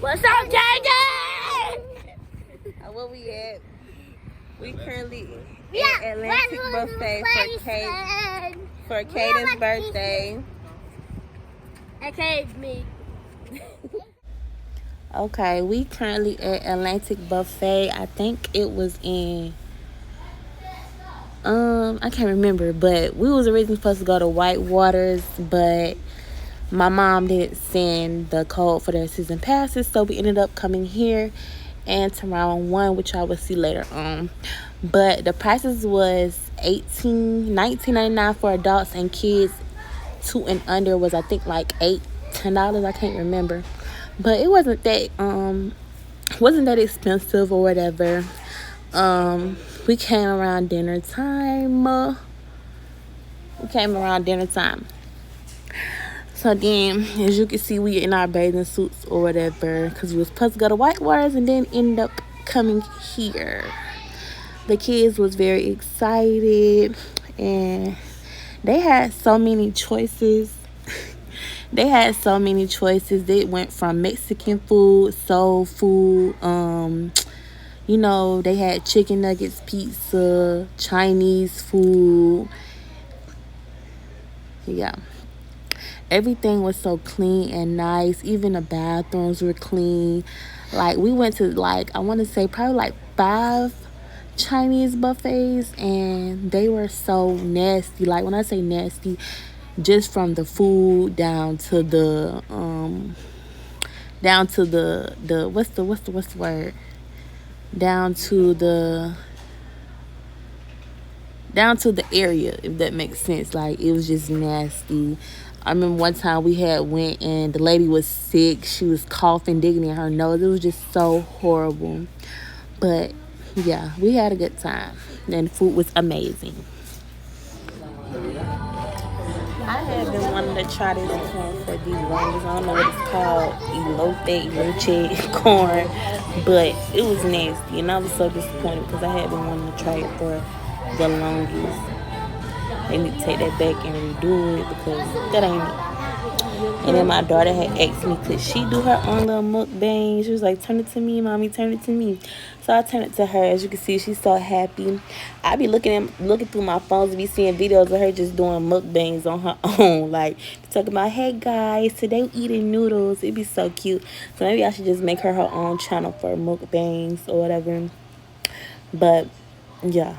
What's up, Kayden? Where we at? We currently at Atlantic Buffet for Kayden's birthday. Okay, me. Okay, we currently at Atlantic Buffet. I think it was in I can't remember, but we was originally supposed to go to White Waters, but my mom didn't send the code for their season passes, so we ended up coming here and to round one, which I will see later on. But the prices was $19.99 for adults, and kids 2 and under was I think like $10. I can't remember, but it wasn't that expensive or whatever. We came around dinner time. So then, as you can see, we in our bathing suits or whatever, because we was supposed to go to White Waters and then end up coming here. The kids was very excited, and they had so many choices. They went from Mexican food, soul food, you know, they had chicken nuggets, pizza, Chinese food. Yeah. Everything was so clean and nice. Even the bathrooms were clean. Like, we went to, like, I want to say probably like 5 Chinese buffets, and they were so nasty. Like, when I say nasty, just from the food down to the what's the word? Down to the area, if that makes sense. Like, it was just nasty. I remember one time we had went and the lady was sick. She was coughing, digging in her nose. It was just so horrible. But yeah, we had a good time, and the food was amazing. I have been wanting to try this corn for the longest. I don't know what it's called, elote corn, but it was nasty, and I was so disappointed because I had been wanting to try it for the longest. They need to take that back and redo it because that ain't it. And then my daughter had asked me, could she do her own little mukbang? She was like, turn it to me, mommy, turn it to me. So I turned it to her. As you can see, she's so happy. I be looking through my phones and be seeing videos of her just doing mukbangs on her own. Like, talking about, hey guys, today we eating noodles. It'd be so cute. So maybe I should just make her own channel for mukbangs or whatever. But yeah.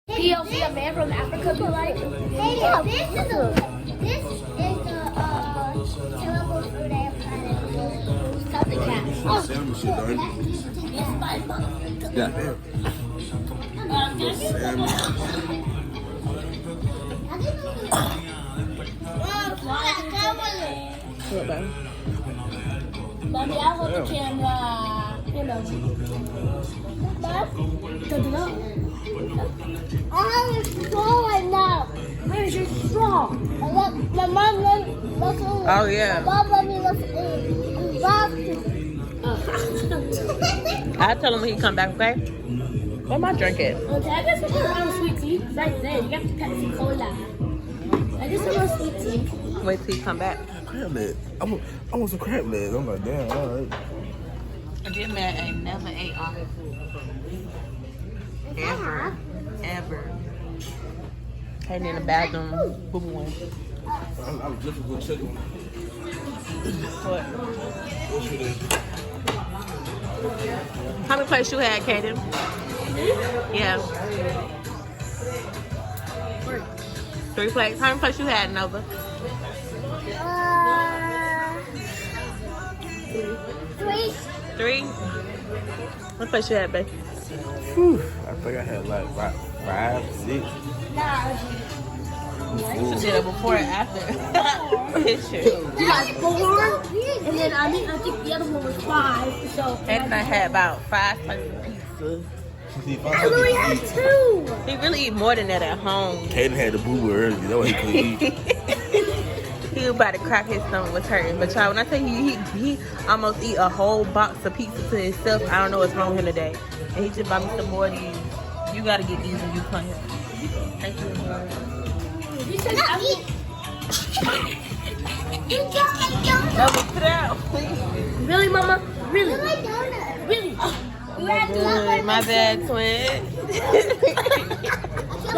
POV, a man from Africa, but like, hey, this is the terrible food I have tried. Something cat. Yeah. What, babe? Mommy, I hold the camera. You know. I have a straw right now. Where's your straw? My mom let me look. Oh, yeah. My mom let me look in the I'll tell him when he come back, okay? Where my drink at? Okay, I guess we're around sweet tea. Right there, you got the Pepsi Cola. I just want sweet tea. Wait till he come back. Crab legs. I want some crab legs. I'm like, damn, all right. This man ain't never ate all his food. Ever. Came in the bathroom, boo-booing. I was just a good chicken. What? How many plates you had, Kayden? Yeah. 3 plates. How many plates you had, Nova? 3. 3? What place you had, babe? Whew. I think I had like 5, 6. You should see that before and after picture. You got 4, and then I think the other one was 5. So And I had about 5 plates of pizza. I only had 2. He really eat more than that at home. Kayden had the boo earlier. That's why he couldn't eat. He He was about to crack his stomach was hurting. But y'all, when I tell you he almost eat a whole box of pizza to himself, I don't know what's wrong with him today. And he just bought me some more of these. You gotta get these when you come here. Thank you. Double sit down, please. Really, Mama? Really? Really? Good. My bad, twin. The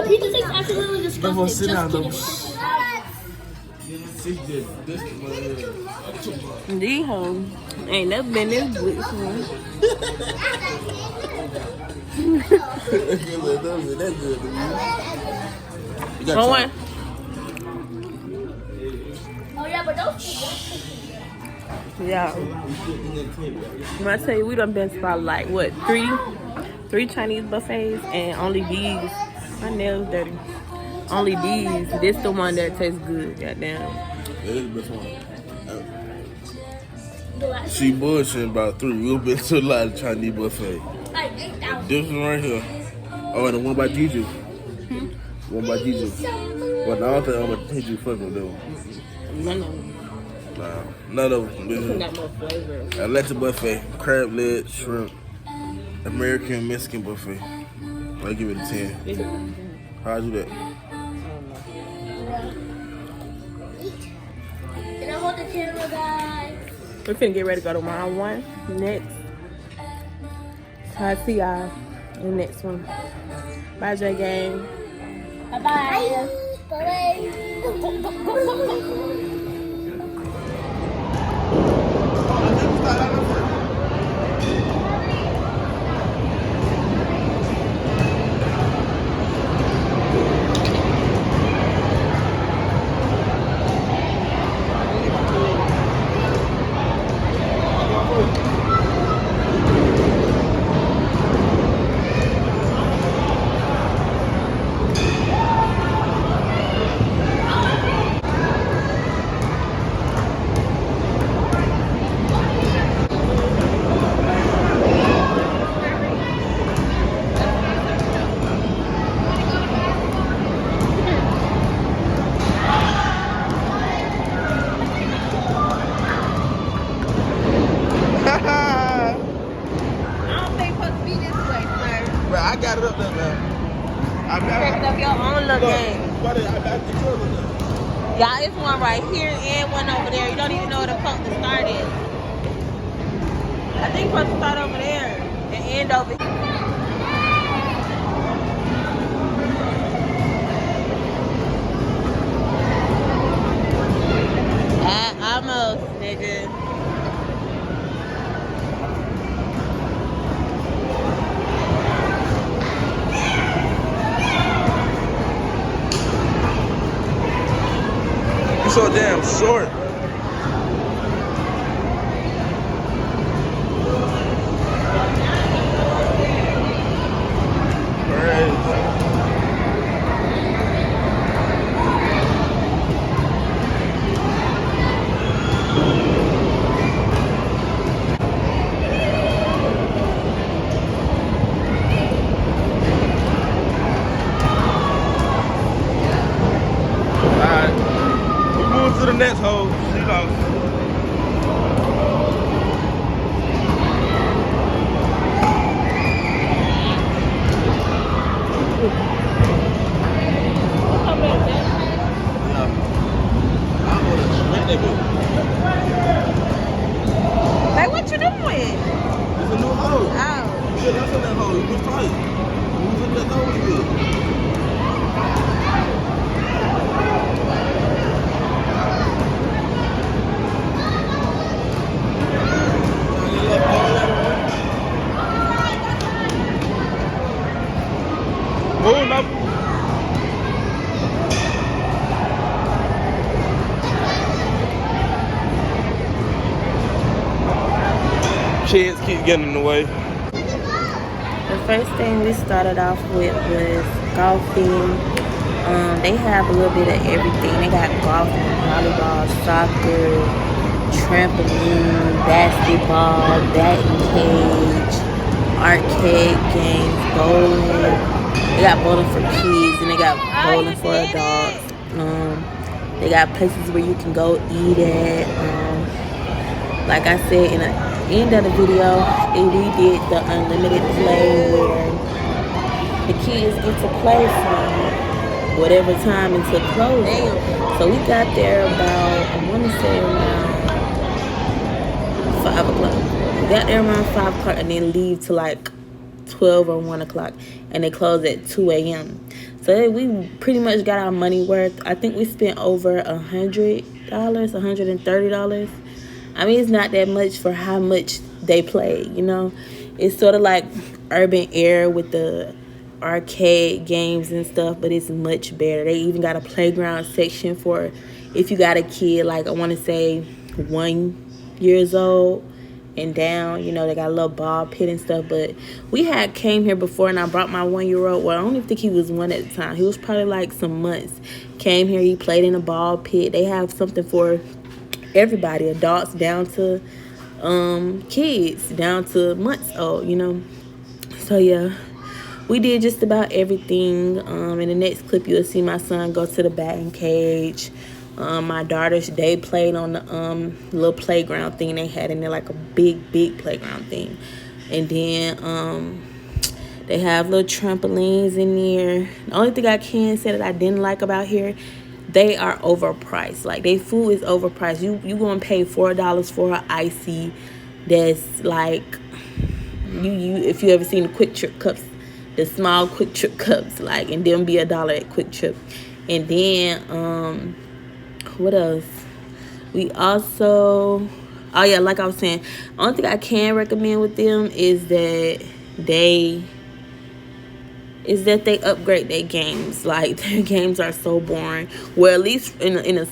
pizza tastes absolutely disgusting. Sit down, Just kidding. These hoes ain't never been this good. One. Oh yeah, but those. Yeah. When I tell you, we done been to about like what, three Chinese buffets, and only these. My nails dirty. Only these. This the one that tastes good. Goddamn. It is the best one. She bullshitting about 3. We've been to a lot of Chinese buffet. Like 8,000. This one right here. Oh, and the one by Juju. One by Juju. But I don't think I'm gonna hit you fucking with them. None of them. Nah, none of them. Got more flavor. Atlanta buffet, crab leg, shrimp, American Mexican buffet. I give it a 10. How'd I do that? Can I hold the camera, guys? We're finna get ready to go to round 1 next. So I'll see y'all in the next one. Bye, J Gang. Bye-bye. Bye-bye. Bro, I got it up there, man. I got Picked up your own little game. I got the color there. Y'all, it's one right here and one over there. You don't even know where the fuck to start is. I think you're supposed to start over there and end over here. Almost, nigga. You so damn short. Alright. We move to the next hole. See y'all. Like, what you doing? It's a new hole. Oh. Yeah, that's in that hole. You can try it. Move in that hole with it. Move up. Kids keep getting in the way. The first thing we started off with was golfing. They have a little bit of everything. They got golfing, volleyball, soccer, trampoline, basketball, batting cage, arcade games, bowling. They got bowling for kids and they got bowling for adults. They got places where you can go eat at. Like I said in the end of the video, we did the unlimited play where the kids get to play from whatever time until closing. So we got there about, I want to say around 5 o'clock. We got there around 5 o'clock and then leave to like 12 or 1 o'clock. And they close at 2 a.m. So we pretty much got our money worth. I think we spent over $100, $130. I mean, it's not that much for how much they play, you know. It's sort of like urban air with the arcade games and stuff, but it's much better. They even got a playground section for if you got a kid, like I want to say 1 years old and down. You know, they got a little ball pit and stuff. But we had came here before, and I brought my 1-year-old. Well, I don't even think he was 1 at the time. He was probably like some months. Came here, he played in a ball pit. They have something for everybody, adults down to kids down to months old, you know. So yeah, we did just about everything. In the next clip you'll see my son go to the batting cage. My daughters, they played on the little playground thing they had in there, like a big playground thing. And then they have little trampolines in there. The only thing I can say that I didn't like about here, they are overpriced. Like, their food is overpriced. You gonna pay $4 for an icy that's like, you if you ever seen the Quick Trip cups, the small Quick Trip cups, like, and them be $1 at Quick Trip. And then what else? We also, oh yeah, like I was saying, only thing I can recommend with them is that they upgrade their games. Like, their games are so boring. Well, at least in a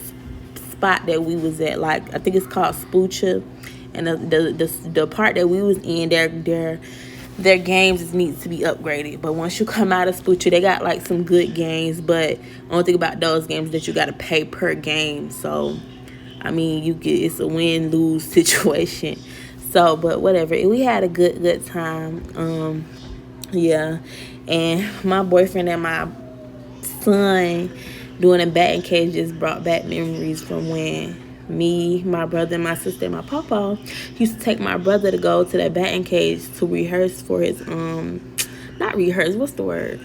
spot that we was at, like I think it's called Spoocha, and the part that we was in, their games needs to be upgraded. But once you come out of Spoocha, they got like some good games. But only thing about those games is that you got to pay per game. So I mean, it's a win-lose situation. So, but whatever, we had a good time. Yeah. And my boyfriend and my son doing a batting cage just brought back memories from when me, my brother, and my sister, and my papa used to take my brother to go to that batting cage to rehearse for his not rehearse, what's the word?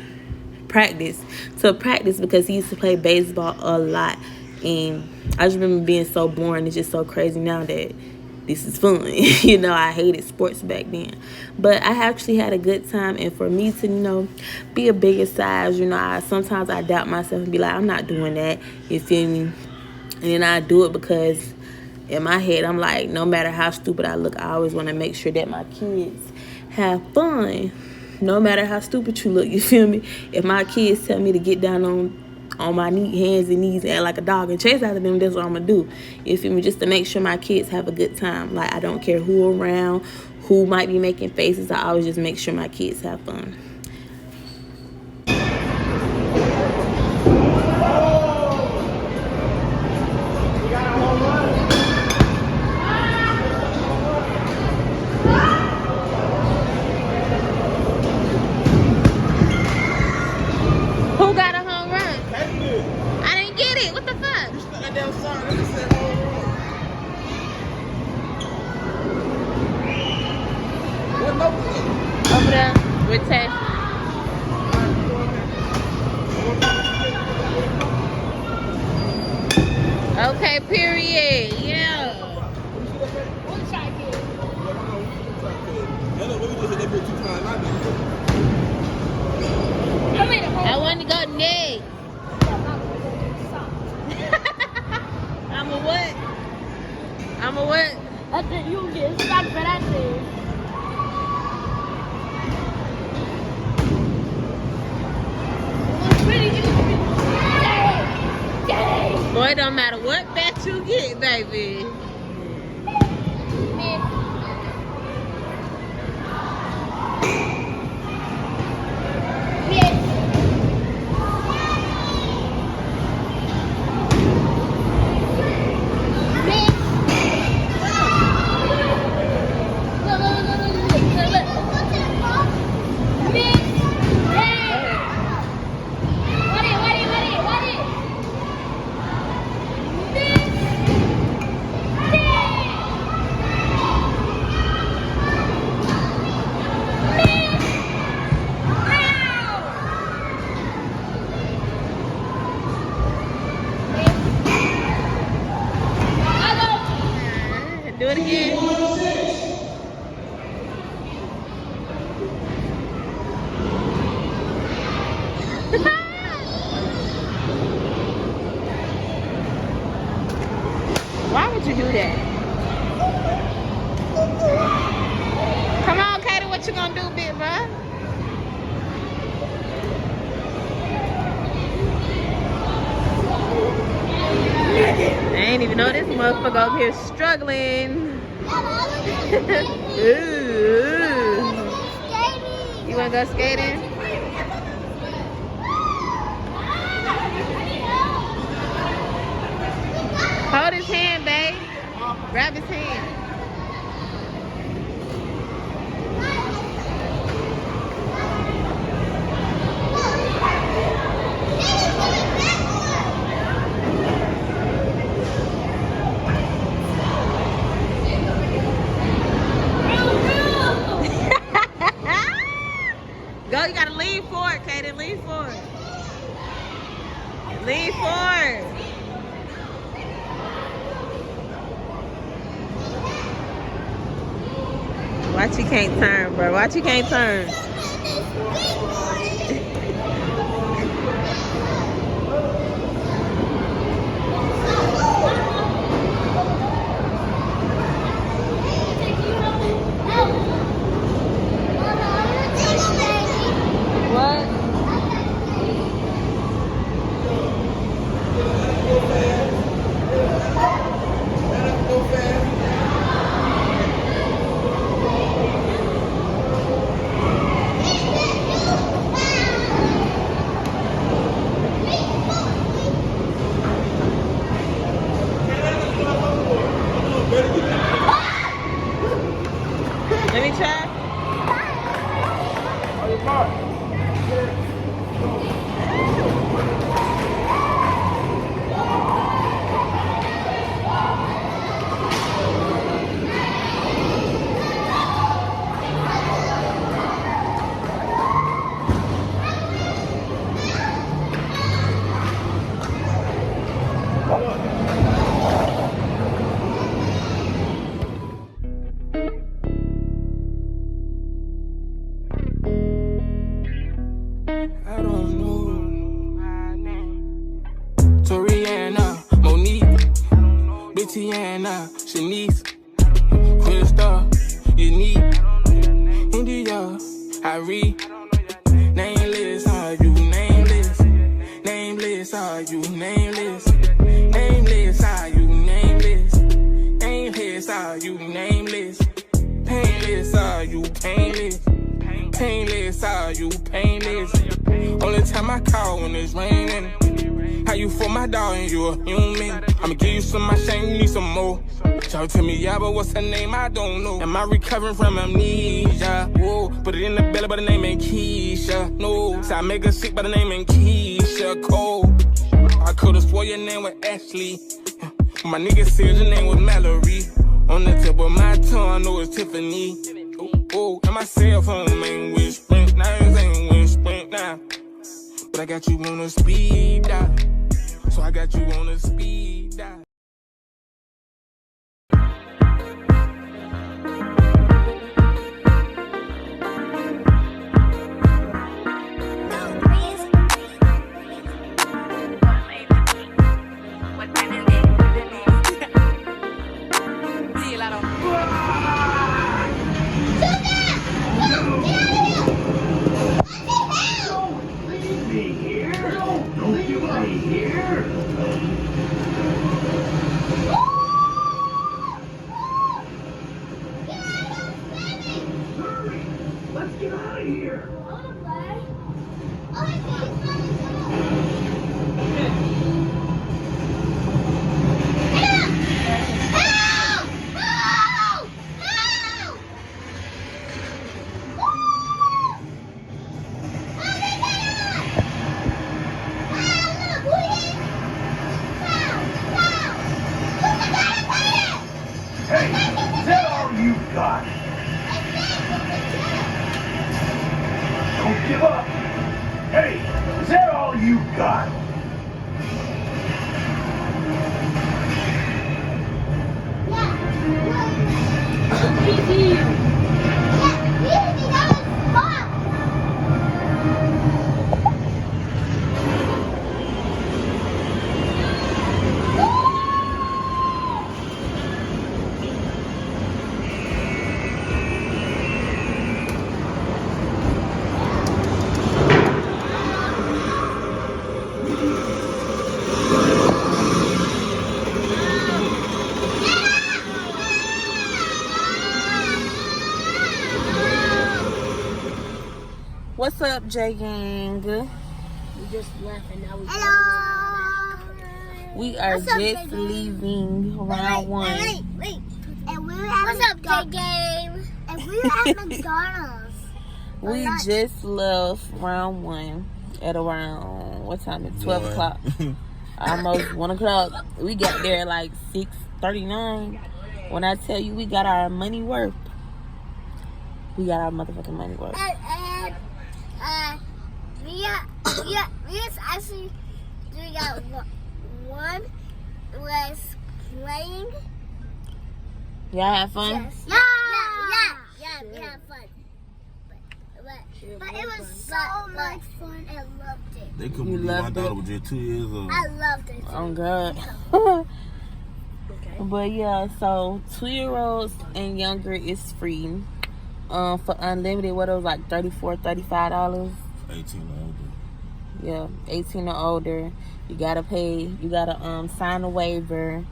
Practice. To practice, because he used to play baseball a lot. And I just remember being so boring. It's just so crazy now that this is fun. You know, I hated sports back then. But I actually had a good time. And for me to, you know, be a bigger size, you know, sometimes I doubt myself and be like, I'm not doing that. You feel me? And then I do it because in my head, I'm like, no matter how stupid I look, I always want to make sure that my kids have fun. No matter how stupid you look, you feel me? If my kids tell me to get down on my hands and knees and like a dog and chase after them, that's what I'm gonna do. You feel me? Just to make sure my kids have a good time. Like, I don't care who around, who might be making faces. I always just make sure my kids have fun. Who got a home run? I didn't get it. What the fuck? Over there with Tay. Okay, period. Yeah. I want to go next. I'm a what? I'm a what? I said you get stuck, but I said. Boy, it don't matter what bet you get, baby. gonna do, big bro? I ain't even know this motherfucker over here struggling. Ooh. You wanna go skating? Hold his hand, babe. Grab his hand. Go, you gotta lean forward, Kaden. Lean forward. Lean forward. Watch you can't turn, bro. Watch you can't turn. What? Let me try. I don't know. Toriana, Monique, Bettiana, Shanice, Krista, Unique, India, Harry, nameless, are you nameless? Nameless, are you nameless? Nameless, are you nameless? Nameless, are you nameless? Painless, are you painless? Painless, are you painless? Only time I call when it's raining. How you for my dog and you a human? I'ma give you some of my shame, you need some more. Shout to me, yeah, but what's her name? I don't know. Am I recovering from amnesia? Whoa, put it in the belly, but the name ain't Keisha. No, so I make her sick, but the name ain't Keisha Cole. I could've swore your name was Ashley. My nigga said your name was Mallory. On the tip of my tongue, I know it's Tiffany. Oh, and my cell phone ain't whispering, now it ain't whispering now. But I got you on a speed dial, so I got you on a speed dial. Let's get out of here. Hey, is that all you got? Don't give up. Hey, is that What's up, J Gang? We just left and now we. Hello. We are What's up, just J-Gang? leaving round one. Wait. And we were at What's up, J-Game? And we were at McDonald's. We just left round one at around, what time is it? 12 o'clock. Almost 1 o'clock. We got there at like 6:39. When I tell you we got our money worth, we got our motherfucking money worth. And we actually got one was playing. Y'all have fun? Yeah, we had fun. But it was so much fun. I loved it. They couldn't You believe my loved daughter it? was just 2 years old. I loved it. Oh, God. But yeah, so 2-year-olds and younger is free. For unlimited, what it was like $34, $35. 18 or older. Yeah, 18 or older. You gotta pay. You gotta sign a waiver,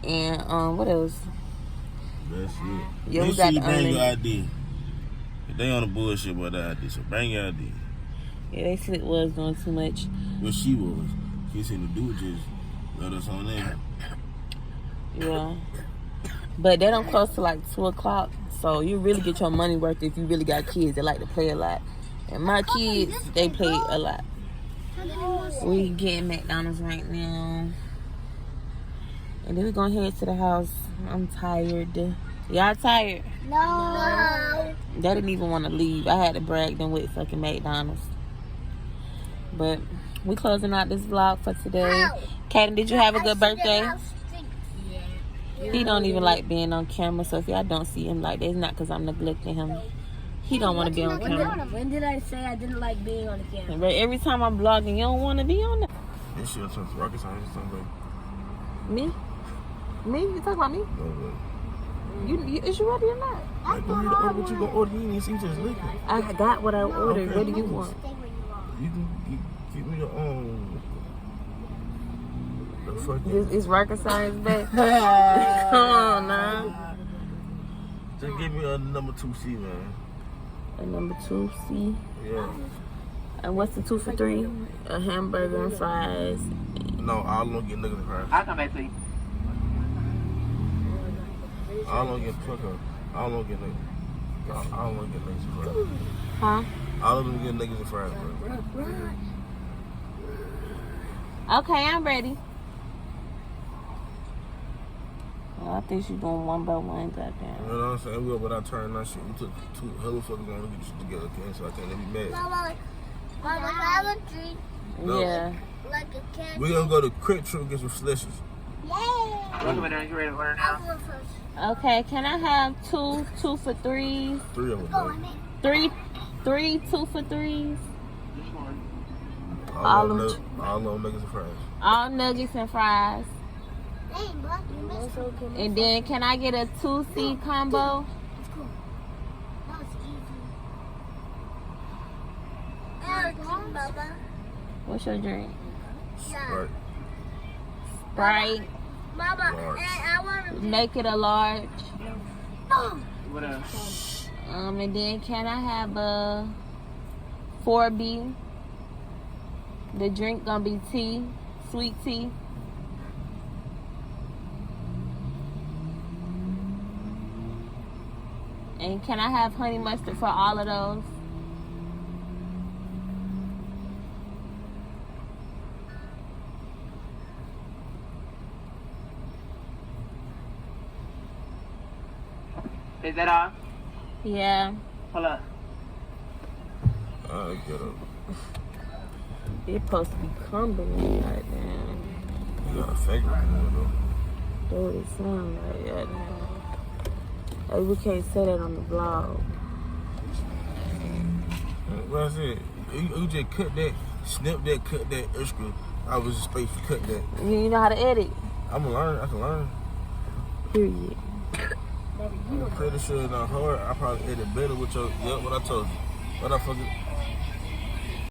and what else? That's it. Yeah, we Make got sure you the bring your unlimited. ID. They on the bullshit about the ID, so bring your ID. Yeah, they said it was doing too much. What she was. She said the dude just let us on there. Yeah, but they don't close to like 2 o'clock, so you really get your money worth if you really got kids that like to play a lot. And my kids, they play a lot. We getting McDonald's right now, and then we gonna head to the house. I'm tired. Y'all tired? No. They didn't even want to leave. I had to brag them with fucking McDonald's. But we closing out this vlog for today. Kayden, did you have a good birthday? He don't even like being on camera, so if y'all don't see him like that, it's not because I'm neglecting him. He don't want to be on camera. When did I say I didn't like being on the camera? But every time I'm vlogging, you don't want to be on there. This shit turns to rocket science or something. Me? Me? You talking about me? No way. Is you ready or not? Like, go ahead and order what you gonna order. You ain't even see just licking. I got what I ordered. Okay. What do you want? You can give me your own. The fuck This is rocket science, babe. Come on, now. Just give me a number 2C, man. A number 2C. Yeah. And what's the 2 for $3? A hamburger and fries. No, I don't get niggas and fries. I'll come back to you. I don't get fuck up. I don't get niggas. I don't get niggas and fries. Huh? I don't get niggas and fries, bro. Okay, I'm ready. Well, I think she's doing one by one, goddamn. You know what I'm saying? We up without turning that shit. We took 2 hella fucking long to get shit together, okay? So I can't let me mad. Mama, have a treat No. Yeah. like a cat. We're gonna go to Quick Trip and get some slushies. Yay! Welcome in there. You ready to order now? I'll go first. Okay, can I have 2 for $3s? 3 of them, Go bro. on it. 3 2 for $3s? All them niggas and fries. All nuggets and fries. Dang, bro, you missed it. And then can I get a 2C combo? It's cool. That was easy. Mama. What's your drink? Right. Sprite. Mama, Large. and I want to Make it a large. What else? And then can I have a 4B? The drink gonna be tea, sweet tea. And can I have honey mustard for all of those? Is that all? Yeah. Hold up. I get up. It's supposed to be crumbling right now. You got a fake one, though. Dude, it sound like that now. Hey, we can't say that on the vlog. What I said, you just cut that, snip that, cut that extra. I was just supposed to cut that. You know how to edit? I'm gonna learn. I can learn. Period. I'm pretty sure it's not hard. I probably edit better with your, what I told you. What I fucking,